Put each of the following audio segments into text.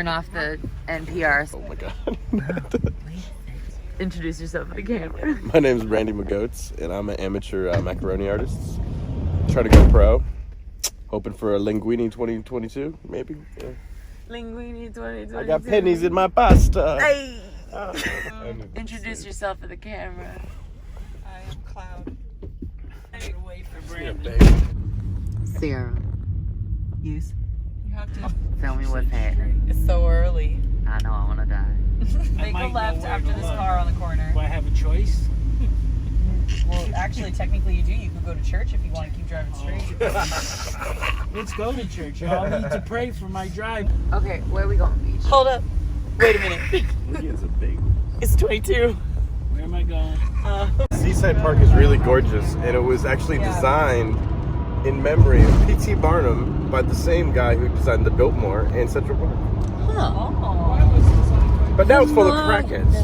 Turn off the NPR. Oh my god. Introduce yourself to the camera. My name is Randy McGoats, and I'm an amateur macaroni artist. Trying to go pro. Hoping for a linguine 2022, maybe. Yeah. Linguine 2022. I got pennies in my pasta. Hey. Introduce yourself to the camera. I am Cloud. Get away from Randy. Sarah. Use. You have to. Tell me what's happening. It's so early. I know I want to die. Make a left after this car on the corner. Do I have a choice? Well, actually, technically you do. You could go to church if you want to keep driving straight. Let's go to church. I'll need to pray for my drive. Okay, where are we going, Beach? Hold up. Wait a minute. It's a big. It's 22. Where am I going? Seaside Park is really gorgeous, and it was actually designed in memory of P.T. Barnum by the same guy who designed the Biltmore and Central Park. Oh. But now it's full of crackheads.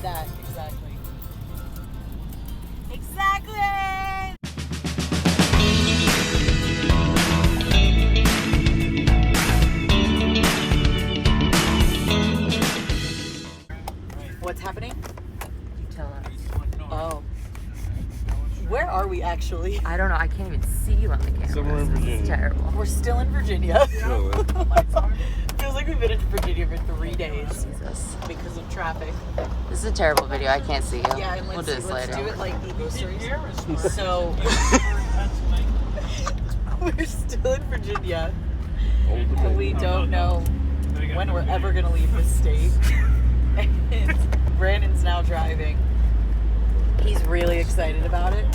That, exactly. Exactly! What's happening? You tell us. Oh. Where are we actually? I don't know. I can't even see you on the camera. Somewhere in This is Virginia. terrible. We're still in Virginia. Oh, Feels like we've been in Virginia for 3 days Jesus. because of traffic. This is a terrible video. I can't see you. Yeah, and we'll let's, do this let's later. do it like ego stories. So, we're still in Virginia. And we don't know when we're ever going to leave this state. And Brandon's now driving. He's really excited about it.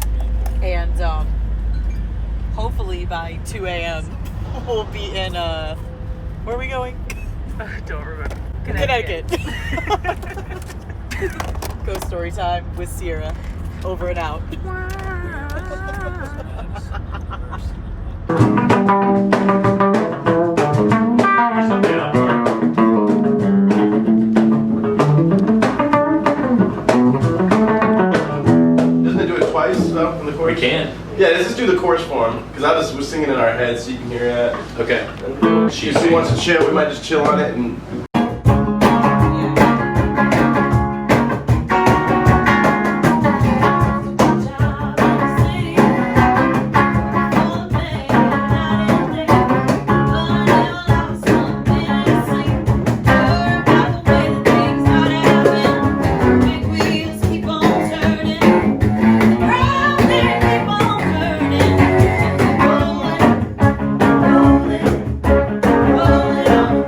And hopefully by 2 a.m. we'll be in, where are we going? I don't remember. Connecticut. Ghost story time with Sierra. Over and out. Doesn't it do it twice in the chorus? We can. Yeah, let's just do the chorus form, because I was singing in our heads so you can hear that. Okay. If he wants to chill, we might just chill on it and. Rolling on,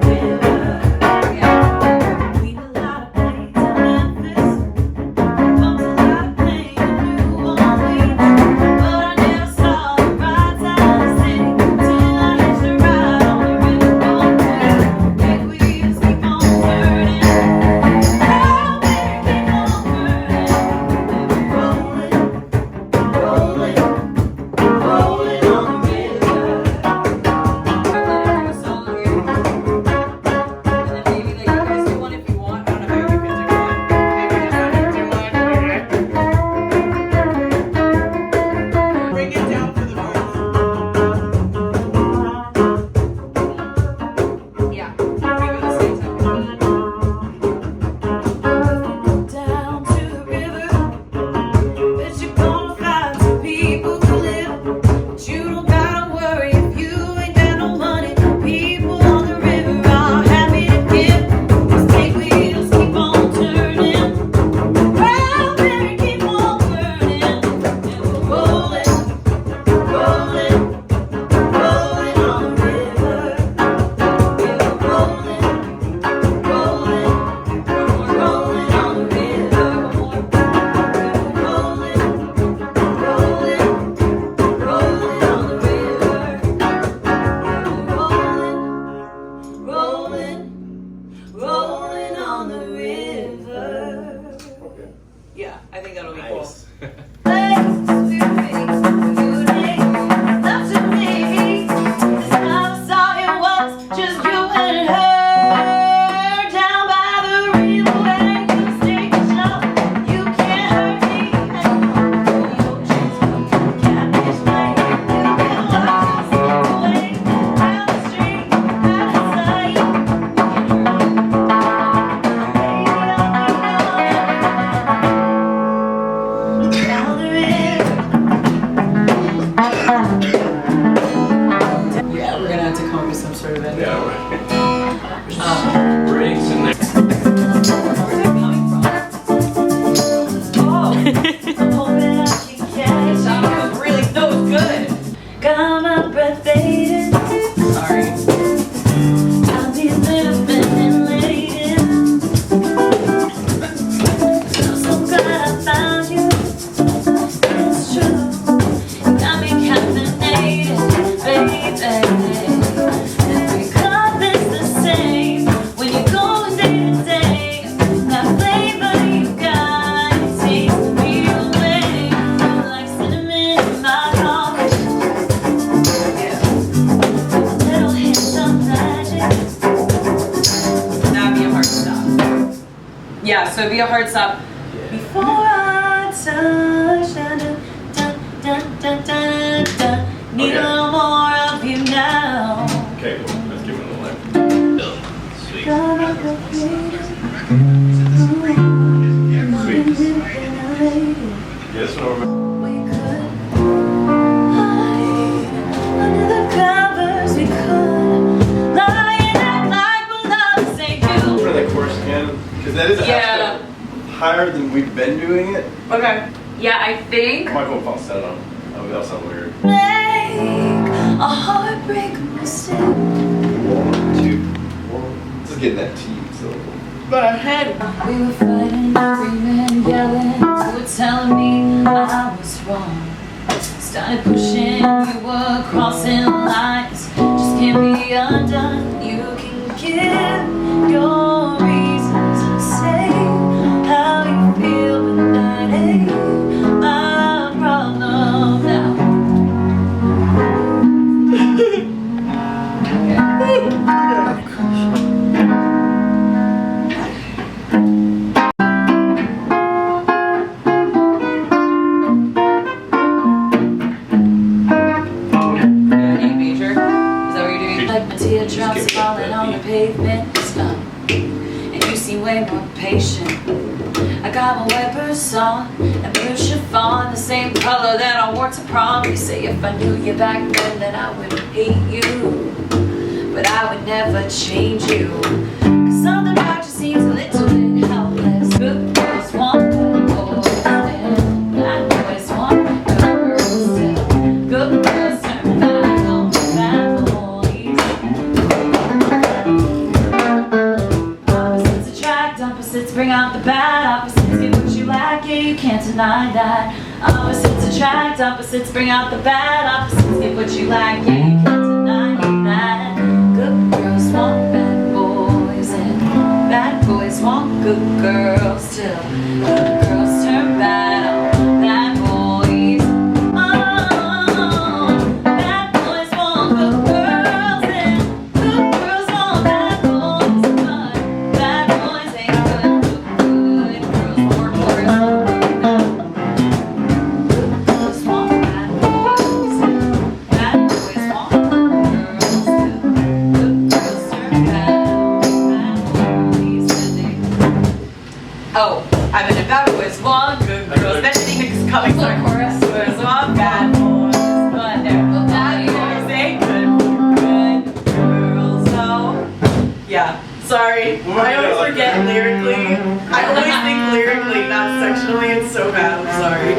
I think that'll be cool. Yeah, so it'd be a hard stop. Before I touch, need a little more of you now. Okay, cool. Let's give it a lift. Sweet. Yes, Norman. We could hide under the covers. We could lie and act like we're lovers. Say you. For the chorus again, because that is a half step higher than we've been doing it. Okay. Yeah, I think. I might go falsetto. Oh, that sounds weird. Make a heartbreak mistake. 1, 2, 1. Just get that T syllable. But ahead. We were fighting, screaming, yelling. You were telling me I was wrong. Started pushing, you were crossing lines. Just can't be undone. You can give your reasons and say how you feel, but that ain't my problem now. Teardrops falling on the pavement, and you seem way more patient. I got my wipers on and blue chiffon, the same color that I wore to prom. You say if I knew you back then that I would hate you, but I would never change you. Cause something about you seems a little bit helpless. Good girls want good boys still, bad boys want good girls still. Good girls turn bad on bad boys. Opposites bring out the bad, opposites get what you like, yeah, you can't deny that. Opposites attract, opposites bring out the bad, opposites get what you like, yeah, you can't deny that. Good girls want bad boys, and bad boys want good girls till good girls turn bad on bad boys. Oh, bad boys want good girls, and good girls want bad boys, but bad boys ain't good. Good girls want girls. Good girls want bad boys, and bad boys want good girls too. Good girls turn bad on bad boys. Oh, I mean, if bad boys want good girls, then everything is coming. Sorry, chorus. Boys want bad boys, but they're bad boys ain't good girls. No. Yeah. Sorry. I always forget lyrically. I always think lyrically, not sectionally. It's so bad. I'm sorry.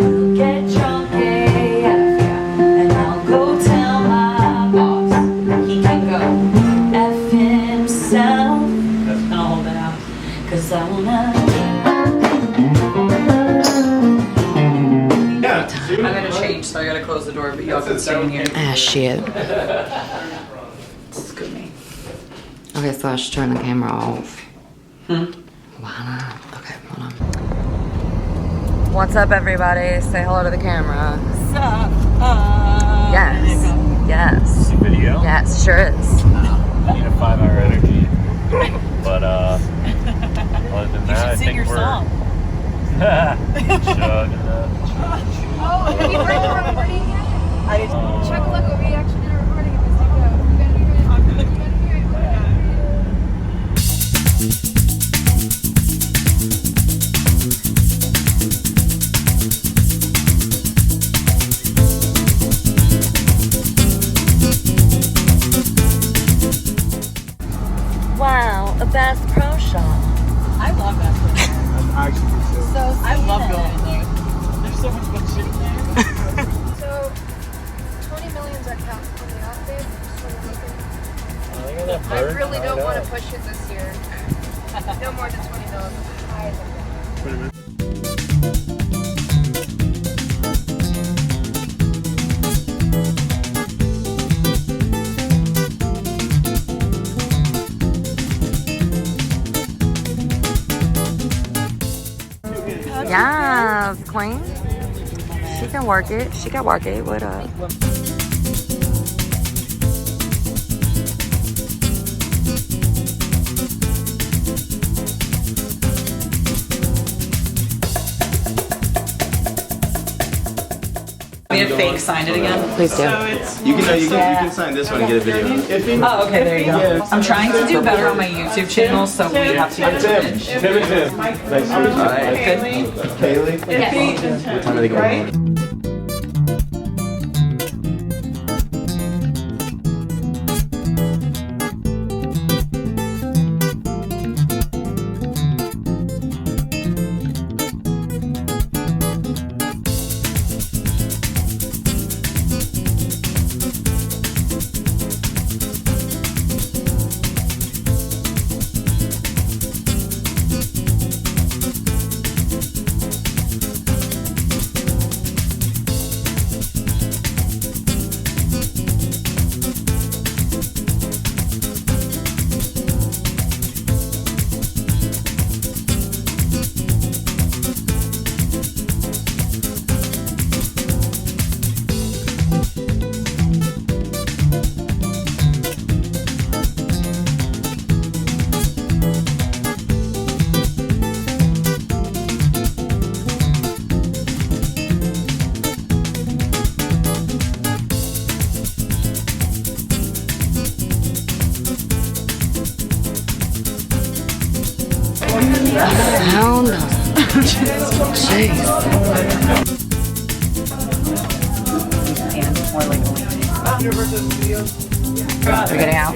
We'll get drunk AF, and I'll go tell my boss he can go F himself. And I'll hold that out, cause I wanna. Yeah. I'm gonna change, so I gotta close the door, but y'all can stay in here. Ah, shit. Screw me. Okay, so I should turn the camera off. Okay, hold on. What's up, everybody? Say hello to the camera. What's up? Yes. Yes. Video? Yes, sure is. I need a 5-hour energy. But other than You that, I should sing think your we're song. chugging up. Oh, have you heard the recording yet? I didn't. Chuck, look, we actually did a recording of this video. You better hear it. You better hear Wow, a Bass Pro Shop. I love that place. So I love going in there. There's so much good shit in there. So, 20 millions are capped on the outfit. I really don't want to push it this year. No more than 20 mil. High than that. Yes, queen. She can work it. She can work it. What up? Me to fake sign it again. Please do. You can sign this one and get a video. Oh, okay, there you go. I'm trying to do better on my YouTube channel, so we have to get Tim and Tim. Nice to meet you. Kaylee. What time are they going? Sound of jeez. more like We're getting out.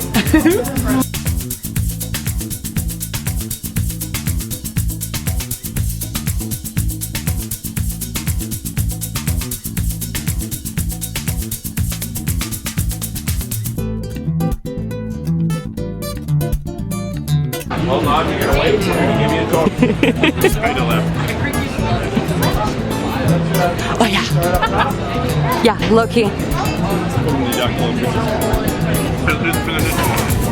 Hold on, you're gonna wait. You're gonna give me a call. Straight to left. Oh yeah. Yeah, low key. Finish it.